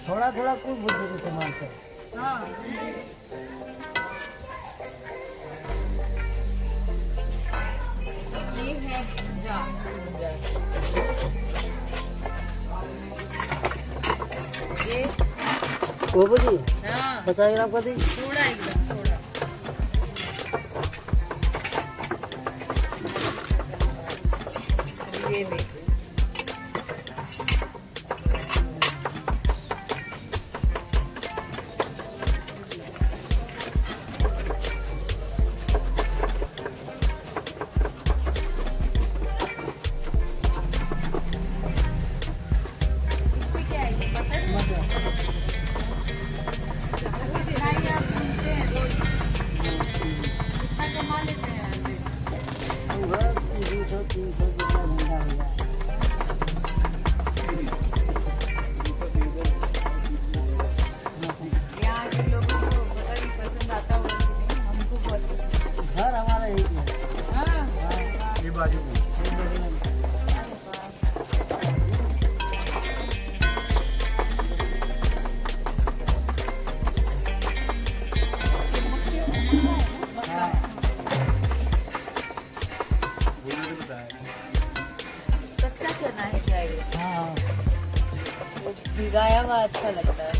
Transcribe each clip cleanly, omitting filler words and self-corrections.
थोड़ा थोड़ा कुछ बुद्धि को सामान से। हाँ ये है भुंजा। ये वो बोली हाँ 50 ग्राम का दी। थोड़ा एकदम थोड़ा। ये भी इसमें क्या है ये मटर? वैसे जितना ही आप सुनते हैं रोज कितना कमा लेते हैं ऐसे? 200 300 जितना धंधा हो जाए। यहाँ के लोगों को पता नहीं पसंद आता होगा कि नहीं, हमको बहुत पसंद घर हमारा यही है। है। हाँ ये बाजू में मक्का कच्चा चना है क्या ये? हाँ वो भिगाया हुआ अच्छा लगता है।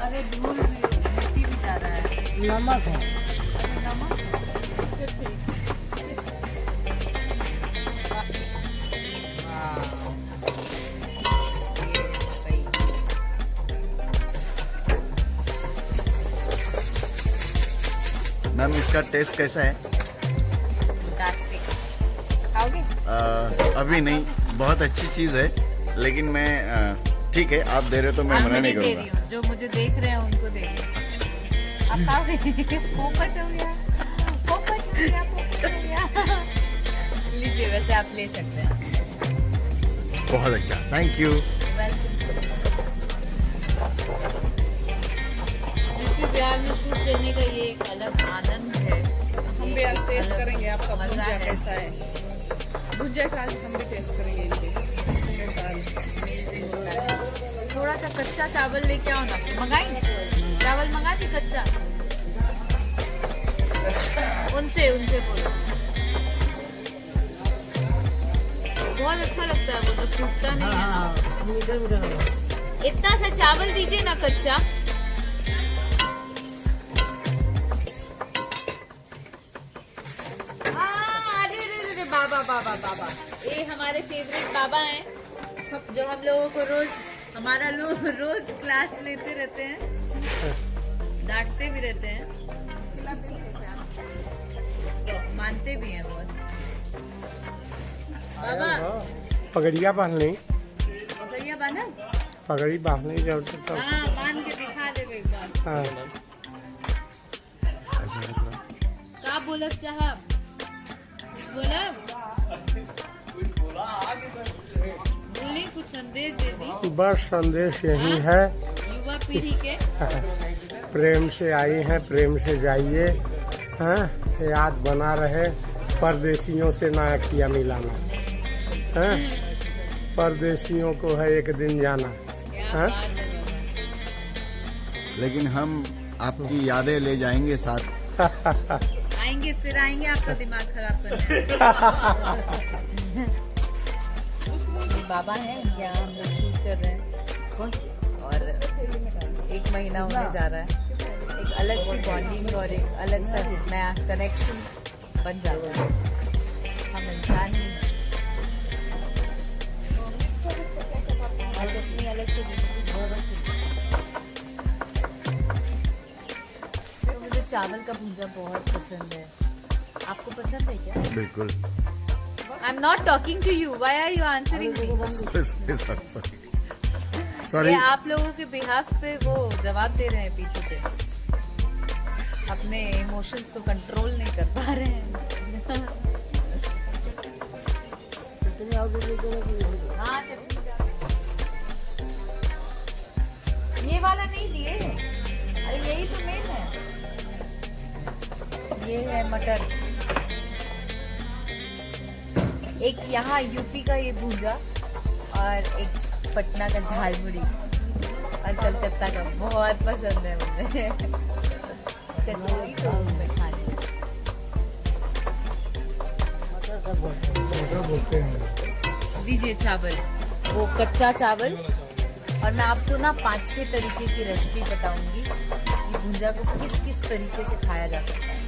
अरे धूल भी मिट्टी भी जा रहा है। नमक है। अरे नमक ये सही। मैम इसका टेस्ट कैसा है? फैंटास्टिक। खाओगे? अभी नहीं, बहुत अच्छी चीज है, लेकिन मैं ठीक है, आप दे रहे हो तो मैं हाँ, मना नहीं दे रही करूँगा। हूँ, जो मुझे देख रहे हैं उनको दे रही हूँ। आप खाओगे? पोपट हो गया, पोपट हो गया, पोपट हो गया। लीजिए, वैसे आप ले सकते हैं। बहुत अच्छा, थैंक यू। यूपी बिहार में शूट करने का ये एक अलग आनंद है। हम भी आज टेस्ट करेंगे आपका मजा भुजिया है। कैसा है। भुजिया का आज हम भी टेस्ट करेंगे इसके साथ। Amazing होता है। थोड़ा सा कच्चा चावल लेके आओ ना, मंगाएंगे चावल, मंगा दी कच्चा। उनसे बोलो, बहुत अच्छा लगता है वो, तो टूटता नहीं है ना। मीठा मीठा लगा। इतना सा चावल दीजिए ना कच्चा। अरे बाबा, ये हमारे फेवरेट बाबा हैं, जो हम लोगों को रोज क्लास लेते रहते हैं, डांटते भी रहते हैं, मानते भी हैं बहुत। बाबा पगड़िया बांध ली, भैया बाना, पगड़ी बांध ली जब तक। हाँ मान के दिखा दे एक बार। हाँ का बोला चाह बोला बोली, कुछ संदेश दे दी बस संदेश यही है, युवा पीढ़ी के। प्रेम से आई हैं, प्रेम से जाइए। हाँ, याद बना रहे, परदेशियों से ना किया मिलाना। हाँ, परदेशियों को है एक दिन जाना। क्या हाँ? बात है लेकिन हम आपकी यादें ले जाएंगे साथ। बाबा। आएंगे फिर आएंगे आपका दिमाग खराब करने। ये बाबा हैं, यहाँ हम लोग शूट कर रहे हैं और 1 महीना होने जा रहा है। एक अलग सी बॉन्डिंग और एक अलग सा नया कनेक्शन बन जाता है। हम इंसान ही हैं और अपनी अलग से तो मुझे चावल का भुंजा बहुत पसंद है। आपको पसंद है क्या? बिल्कुल। I'm not talking to you. Why are you answering me? Sorry. ये आप लोगों के बिहाफ पे वो जवाब दे रहे हैं पीछे से, अपने इमोशंस को कंट्रोल नहीं कर पा रहे हैं। चटनी और दे देना। हाँ चटनी डाल। ये वाला नहीं दिए, अरे यही तो मेन है। ये है मटर, एक यहाँ यूपी का ये भूजा और एक पटना का झालमुड़ी और कलकत्ता का बहुत पसंद है मुझे। चटनी तो उसमें खाने दीजिए चावल, वो कच्चा चावल। और मैं आपको ना 5-6 तरीके की रेसिपी बताऊंगी कि भुंजा को किस किस तरीके से खाया जा सकता है,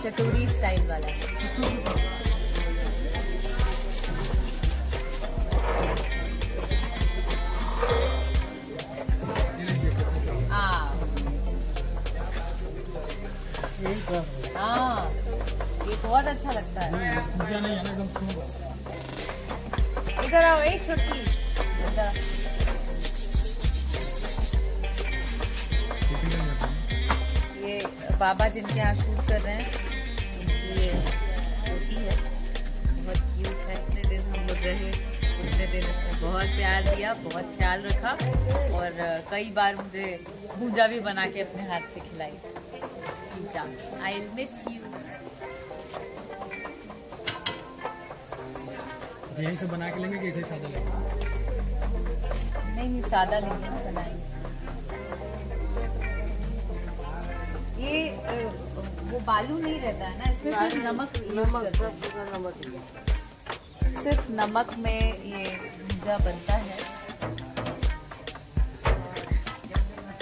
चटोरी स्टाइल वाला। हाँ ये बहुत अच्छा लगता है। इधर आओ, एक छोटी इधर। ये बाबा जिनके यहाँ शूट कर रहे हैं, ये छोटी है, बहुत क्यूट है। इतने दिन हम लोग रहे, उतने दिन इसने बहुत प्यार दिया, बहुत ख्याल रखा और कई बार मुझे भूजा भी बना के अपने हाथ से खिलाई। I will miss you. यही से बना के लेंगे कि ऐसे सादा लेंगे? नहीं सादा लेंगे ना, बनाएंगे। ये वो बालू नहीं रहता है ना, इसमें सिर्फ नमक यूज करते हैं। सिर्फ नमक में ये भुजा बनता है।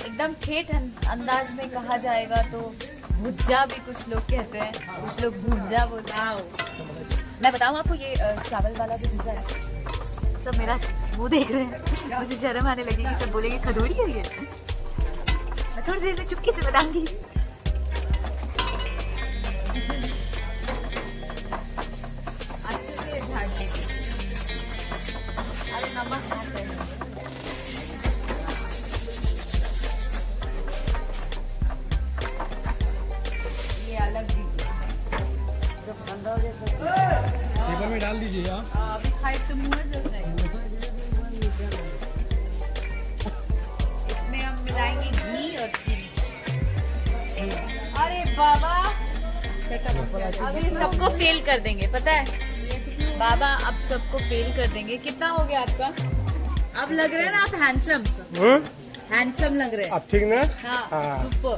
एकदम ठेठ अंदाज में कहा जाएगा तो भुजा भी कुछ लोग कहते हैं, कुछ लोग भुजा बोलते। मैं बताऊँ आपको, ये चावल वाला जो भुजा है, सब मेरा मुंह देख रहे हैं, मुझे शर्म आने लगेगी, सब बोलेंगे खदोरी है ये। मैं थोड़ी देर में चुपके से बताऊंगी। अच्छे से झाड़ दीजिए। अरे नमक ना चाहिए। ये अलग दीजिए, पेपर में डाल दीजिए आप। अभी खाई तो मुँह में जल रहा है। इसमें हम मिलाएंगे घी और चीनी। अरे बाबा अभी सबको फेल कर देंगे, पता है बाबा, अब सबको फेल कर देंगे। कितना हो गया आपका? अब लग रहे हैं ना आप हैंडसम, हैंडसम लग रहे हैं अब ठीक ना? हाँ सुपर।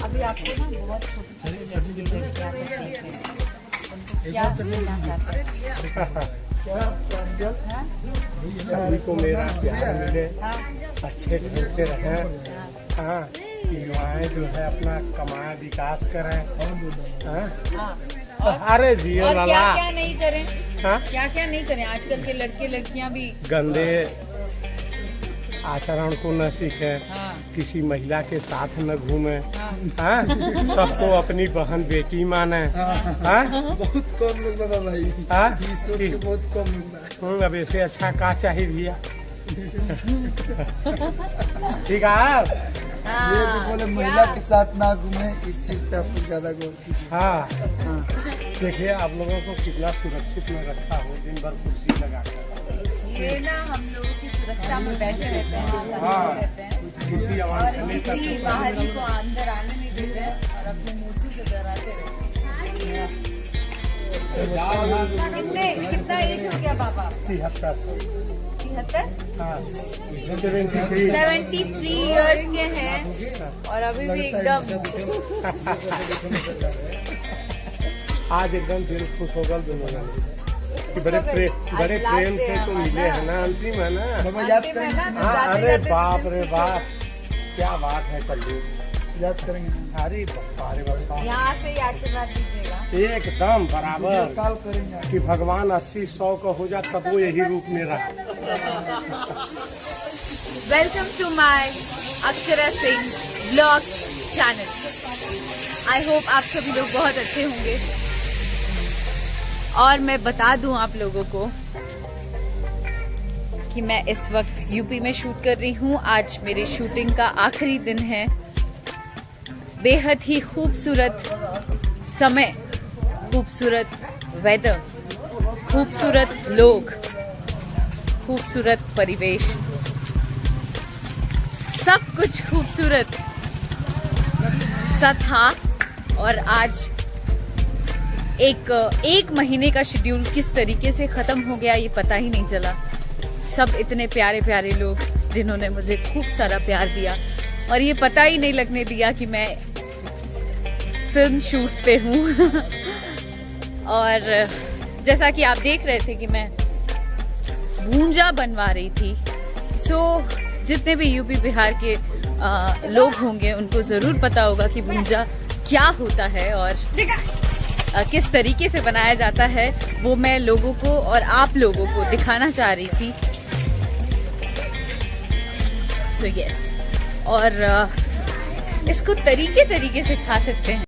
अभी आपको ना बहुत छोटी सभी को मेरा प्यार मिले, अच्छे ढंग से रहें, हाँ, युवाएं जो है अपना कमाए विकास करें। अरे जियो और लाला, क्या क्या नहीं करें, हाँ? क्या क्या नहीं करें। आजकल के लड़के लड़कियां भी गंदे आचरण को न सीखे, हाँ। किसी महिला के साथ न घूमे, हाँ। हाँ? सबको अपनी बहन बेटी माने, हाँ? बहुत कम लोग बता भाई, हाँ? ये सोच के बहुत कम लोग। अब ऐसे अच्छा का चाहिए भैया। ठीक है, ये जो बोले महिला के साथ ना घूमे, इस चीज पे आपको ज्यादा गौर कीजिए। हाँ देखिए आप लोगों को कितना सुरक्षित में रखा हो, दिन भर कुर्सी लगा कर। ये ना हम लोगों की सुरक्षा में बैठे रहते हैं, हाँ। रहते हैं किसी और आवाज नहीं किसी करते। बाहरी को अंदर आने नहीं देते हैं और अपने मूछों से डराते रहते हैं। कितना एज हो गया पापा? 73 हाँ 73 इयर्स के हैं और अभी भी एकदम आज एकदम दिल खुश होगा दोनों जन कि बड़े प्रेम से तो मिले है ना, अंतिम है ना। बाबा याद करेंगे, हाँ, अरे बाप रे बाप, क्या बात है कल्लू, याद करेंगे, अरे बापा रे बापा, यहाँ से ही आशीर्वाद दीजिएगा एकदम बराबर कॉल करेंगे कि भगवान 80-100 का हो जाए तब वो यही रूप में रहा। Welcome to my Akshara Singh blog channel. I hope आप सभी लोग बहुत अच्छे होंगे। और मैं बता दूं आप लोगों को कि मैं इस वक्त यूपी में शूट कर रही हूं। आज मेरे शूटिंग का आखिरी दिन है बेहद ही खूबसूरत समय, खूबसूरत वेदर, खूबसूरत लोग, खूबसूरत परिवेश, सब कुछ खूबसूरत सा था। और आज एक महीने का शेड्यूल किस तरीके से खत्म हो गया ये पता ही नहीं चला। सब इतने प्यारे प्यारे लोग जिन्होंने मुझे खूब सारा प्यार दिया और ये पता ही नहीं लगने दिया कि मैं फिल्म शूट पे हूँ। और जैसा कि आप देख रहे थे कि मैं भूंजा बनवा रही थी, सो जितने भी यूपी बिहार के लोग होंगे उनको ज़रूर पता होगा कि भूंजा क्या होता है और किस तरीके से बनाया जाता है, वो मैं लोगों को और आप लोगों को दिखाना चाह रही थी। सो यस, और इसको तरीके तरीके से खा सकते हैं।